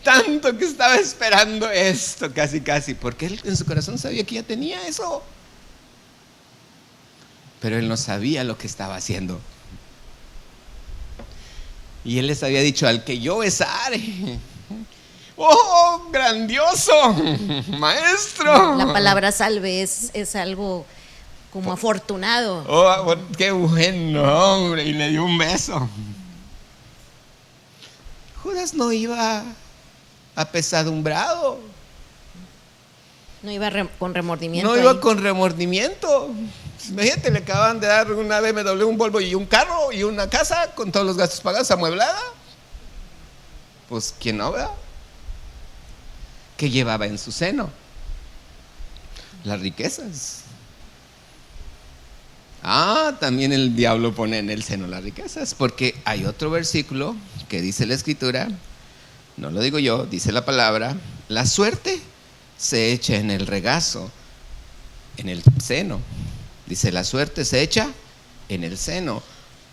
Tanto que estaba esperando esto, casi, porque él en su corazón sabía que ya tenía eso. Pero él no sabía lo que estaba haciendo. Y él les había dicho, al que yo besare. ¡Oh, grandioso! ¡Maestro! La palabra salve es algo como afortunado. ¡Oh, qué bueno, hombre! Y le dio un beso. Judas no iba apesadumbrado. No iba con remordimiento. No iba con remordimiento. Imagínate, le acaban de dar una BMW, un Volvo y un carro y una casa con todos los gastos pagados, amueblada. Pues, ¿quién no, verdad? ¿Qué llevaba en su seno? Las riquezas. También el diablo pone en el seno las riquezas, porque hay otro versículo que dice la escritura, no lo digo yo, dice la palabra, la suerte se echa en el regazo, en el seno. Dice, la suerte se echa en el seno,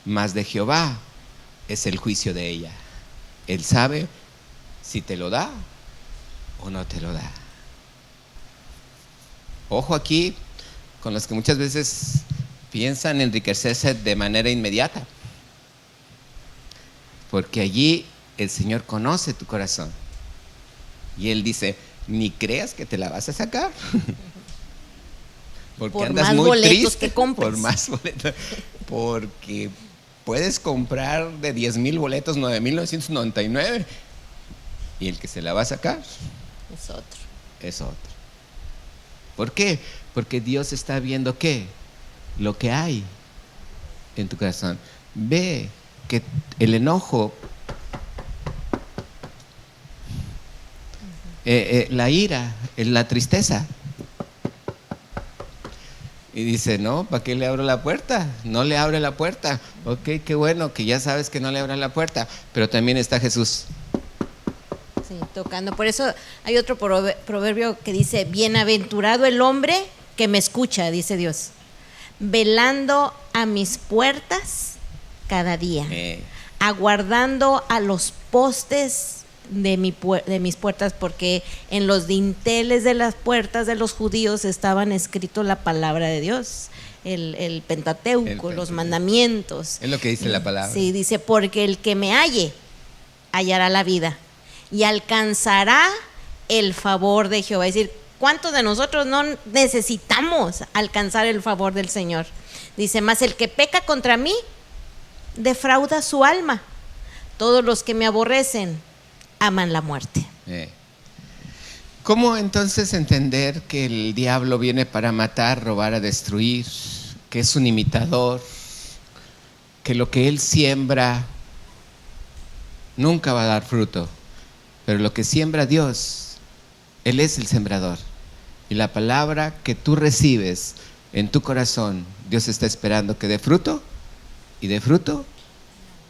mas de Jehová es el juicio de ella. Él sabe si te lo da o no te lo da. Ojo aquí con los que muchas veces piensan enriquecerse de manera inmediata, porque allí el Señor conoce tu corazón y Él dice, ni creas que te la vas a sacar. Porque por andas más muy boletos triste, que compres. por más boletos, porque puedes comprar de 10,000 boletos 9,999 y el que se la va a sacar Es otro. es otro. ¿Por qué? Porque Dios está viendo ¿qué? Lo que hay en tu corazón. Ve que el enojo, la ira, la tristeza. Y dice, no, ¿para qué le abro la puerta? No le abre la puerta. Ok, qué bueno que ya sabes que no le abran la puerta. Pero también está Jesús. Sí, tocando. Por eso hay otro proverbio que dice, bienaventurado el hombre que me escucha, dice Dios, velando a mis puertas cada día, aguardando a los postes de mis puertas, porque en los dinteles de las puertas de los judíos estaban escrito la palabra de Dios, el Pentateuco, los mandamientos. Es lo que dice la palabra. Sí, dice, porque el que me halle, hallará la vida y alcanzará el favor de Jehová. Es decir, ¿cuántos de nosotros no necesitamos alcanzar el favor del Señor? Dice, mas el que peca contra mí, defrauda su alma. Todos los que me aborrecen aman la muerte. ¿Cómo entonces entender que el diablo viene para matar, robar, destruir? Que es un imitador, que lo que él siembra nunca va a dar fruto, pero lo que siembra Dios, Él es el sembrador. Y la palabra que tú recibes en tu corazón, Dios está esperando que dé fruto, y dé fruto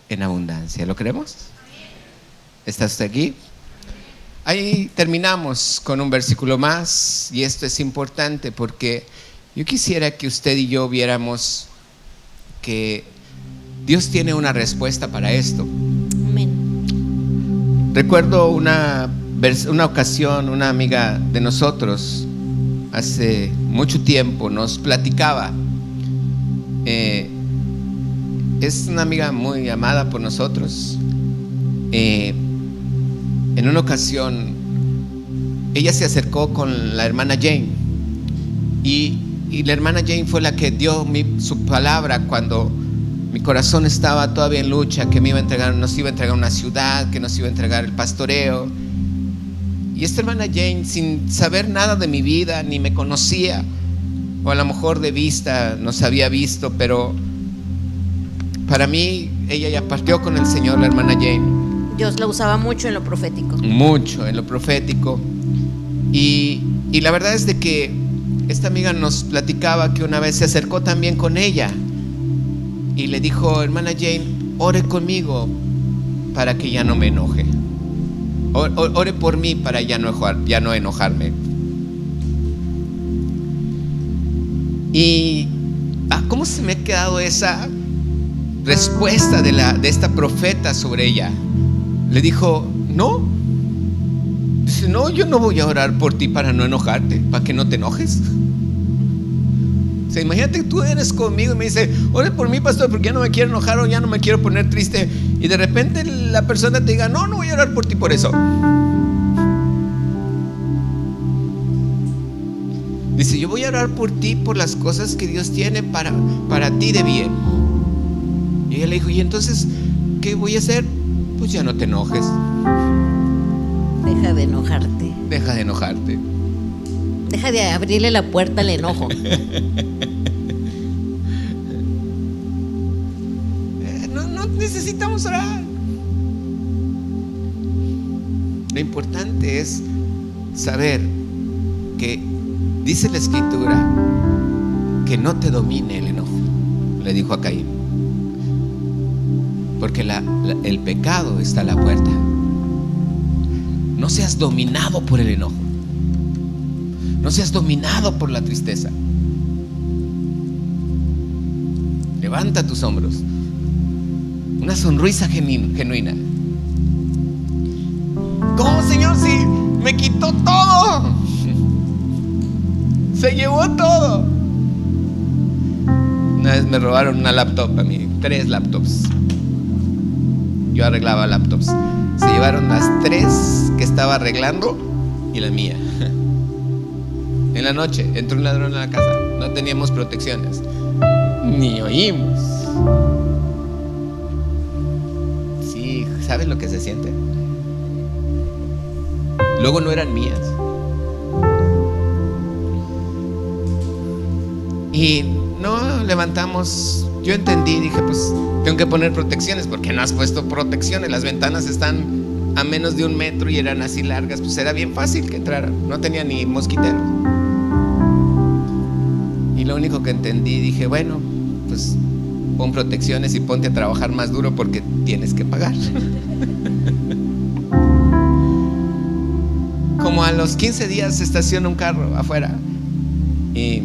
en abundancia. ¿Lo creemos? ¿Estás usted aquí? Ahí terminamos con un versículo más, y esto es importante porque yo quisiera que usted y yo viéramos que Dios tiene una respuesta para esto. Amén. Recuerdo una ocasión, una amiga de nosotros hace mucho tiempo nos platicaba. Es una amiga muy amada por nosotros. En una ocasión ella se acercó con la hermana Jane y la hermana Jane fue la que dio su palabra cuando mi corazón estaba todavía en lucha, que nos iba a entregar una ciudad, que nos iba a entregar el pastoreo. Y esta hermana Jane, sin saber nada de mi vida, ni me conocía, o a lo mejor de vista nos había visto, pero para mí ella ya partió con el Señor, la hermana Jane. Dios la usaba mucho en lo profético. Mucho en lo profético. Y la verdad es de que esta amiga nos platicaba que una vez se acercó también con ella y le dijo, hermana Jane, ore conmigo para que ya no me enoje. Ore por mí para ya no enojarme. Y ¿cómo se me ha quedado esa respuesta de esta profeta sobre ella? Le dijo, no. Dice, no, yo no voy a orar por ti para no enojarte, para que no te enojes. O sea, imagínate que tú eres conmigo y me dice, ore por mí, pastor, porque ya no me quiero enojar o ya no me quiero poner triste. Y de repente la persona te diga, no voy a orar por ti por eso. Dice, yo voy a orar por ti por las cosas que Dios tiene para ti de bien. Y ella le dijo, ¿y entonces qué voy a hacer? Pues ya no te enojes. Deja de enojarte. Deja de enojarte. Deja de abrirle la puerta al enojo. No necesitamos orar. Lo importante es saber que dice la Escritura que no te domine el enojo. Le dijo a Caín. Porque el pecado está a la puerta. No seas dominado por el enojo. No seas dominado por la tristeza. levanta tus hombros. Una sonrisa genuina. ¿Cómo, Señor? Si me quitó todo, se llevó todo. Una vez me robaron una laptop a mí, 3 laptops. Yo arreglaba laptops. Se llevaron las 3 que estaba arreglando y la mía. En la noche entró un ladrón a la casa. No teníamos protecciones, ni oímos. Sí, ¿sabes lo que se siente? Luego no eran mías. Y no levantamos. Yo entendí, dije, pues tengo que poner protecciones. ¿Por qué no has puesto protecciones? Las ventanas están a menos de 1 metro y eran así largas. Pues era bien fácil que entraran. No tenía ni mosquitero. Y lo único que entendí, dije, bueno, pues pon protecciones y ponte a trabajar más duro porque tienes que pagar. Como a los 15 días se estaciona un carro afuera y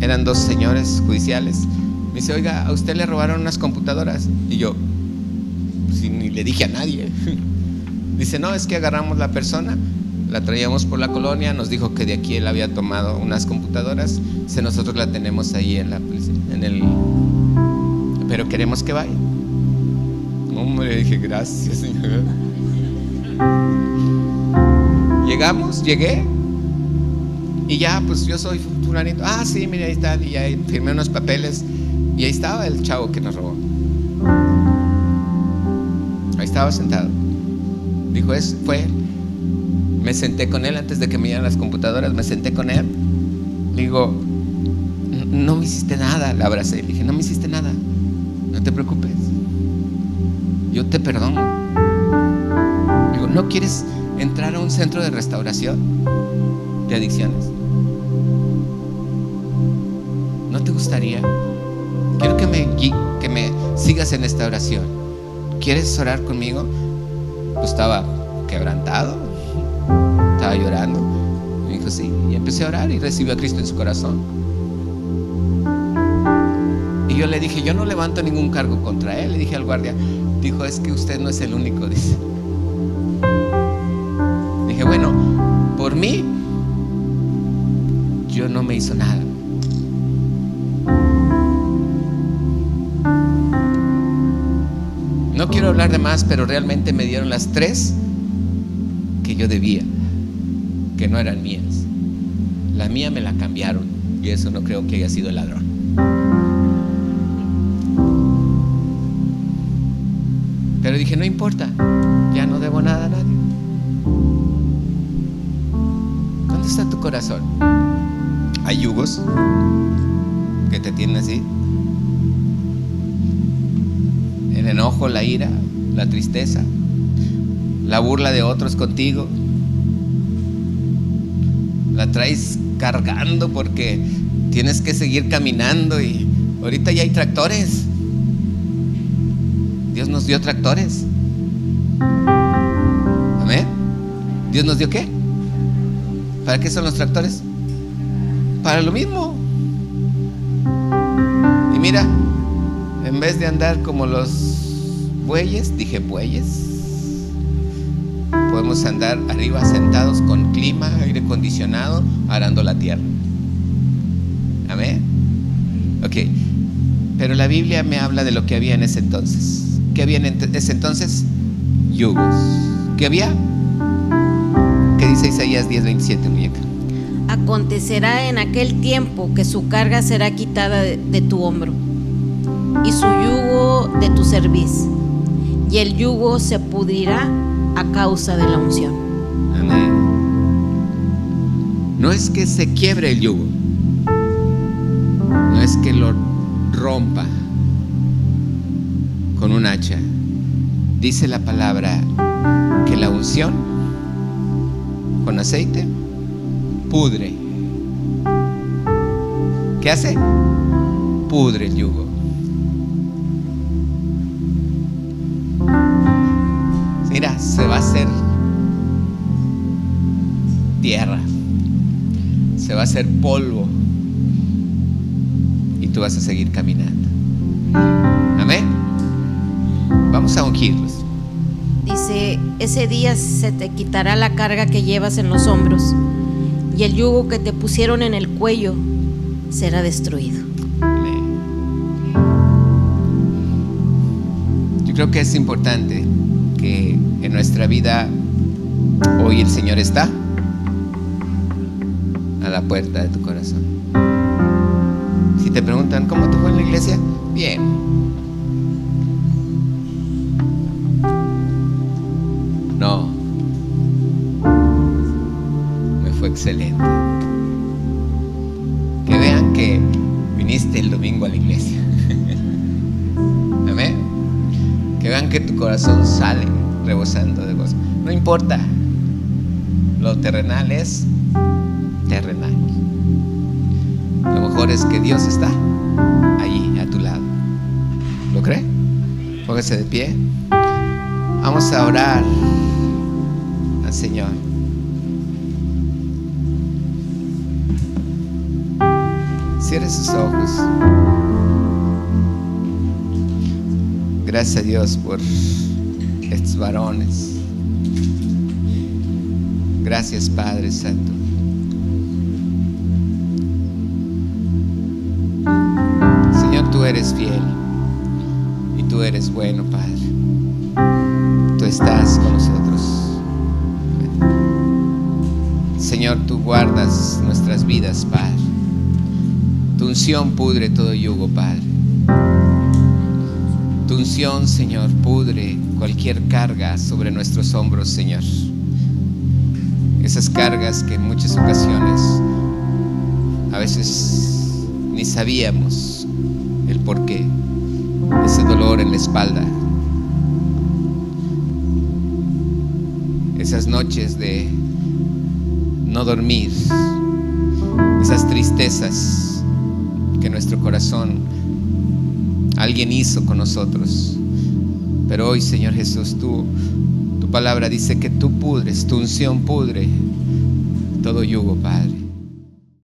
eran 2 señores judiciales. Me dice, oiga, a usted le robaron unas computadoras. Y yo, pues, ni le dije a nadie. Dice, no, es que agarramos la persona, la traíamos por la colonia, nos dijo que de aquí él había tomado unas computadoras. Dice, nosotros la tenemos ahí en la policía, pero queremos que vaya. Hombre, dije, gracias, Señor. Llegué y ya, pues yo soy fulanito. Ah, sí, mira, ahí están. Y ahí firmé unos papeles y ahí estaba el chavo que nos robó. Ahí estaba sentado. Dijo, fue él. Me senté con él antes de que me dieran las computadoras. Me senté con él. Le digo, no me hiciste nada. La abracé. Le dije, no me hiciste nada. No te preocupes. Yo te perdono. Le digo, ¿no quieres entrar a un centro de restauración de adicciones? ¿No te gustaría? Quiero que me sigas en esta oración. ¿Quieres orar conmigo? Pues estaba quebrantado, estaba llorando. Me dijo sí, y empecé a orar y recibió a Cristo en su corazón. Y yo le dije, yo no levanto ningún cargo contra él. Le dije al guardia. Dijo, es que usted no es el único, dice. Dije, bueno, por mí yo no me hizo nada. No quiero hablar de más, pero realmente me dieron las 3 que yo debía, que no eran mías. La mía me la cambiaron y eso no creo que haya sido el ladrón. Pero dije, no importa, ya no debo nada a nadie. ¿Dónde está tu corazón? Hay yugos que te tienen así. El enojo, la ira, la tristeza, la burla de otros contigo. La traes cargando porque tienes que seguir caminando y ahorita ya hay tractores. Dios nos dio tractores. Amén. ¿Dios nos dio qué? ¿Para qué son los tractores? Para lo mismo. Y mira, en vez de andar como los bueyes, dije bueyes, podemos andar arriba sentados con clima, aire acondicionado, arando la tierra. Amén. Ok. Pero la Biblia me habla de lo que había en ese entonces. ¿Qué había en ese entonces? Yugos. ¿Qué había? ¿Qué dice Isaías 10:27, muñeca? Acontecerá en aquel tiempo que su carga será quitada de tu hombro y su yugo de tu cerviz, y el yugo se pudrirá a causa de la unción. Amén. No es que se quiebre el yugo, no es que lo rompa con un hacha. Dice la palabra que la unción con aceite pudre. ¿Qué hace? Pudre el yugo. Mira, se va a hacer tierra, se va a hacer polvo y tú vas a seguir caminando. Amén. Vamos a ungirlos. Dice, ese día se te quitará la carga que llevas en los hombros y el yugo que te pusieron en el cuello será destruido. Amén. Yo creo que es importante que en nuestra vida hoy el Señor está a la puerta de tu corazón. Si te preguntan ¿cómo te fue en la iglesia? Bien. No, me fue excelente. Que vean que viniste el domingo a la iglesia. Amén. Que vean que tu corazón sale rebosando de gozo. No importa, lo terrenal es terrenal. Lo mejor es que Dios está allí a tu lado. ¿Lo cree? Póngase de pie. Vamos a orar al Señor. Cierre sus ojos. Gracias a Dios por estos varones. Gracias, Padre Santo. Señor, tú eres fiel y tú eres bueno, Padre. Tú estás con nosotros. Señor, tú guardas nuestras vidas, Padre. Tu unción pudre todo yugo, Padre. Tu unción, Señor, pudre cualquier carga sobre nuestros hombros, Señor. Esas cargas que en muchas ocasiones a veces ni sabíamos el porqué. Ese dolor en la espalda, esas noches de no dormir, esas tristezas que nuestro corazón alguien hizo con nosotros. Pero hoy, Señor Jesús, tu palabra dice que tú pudres, tu unción pudre todo yugo, Padre.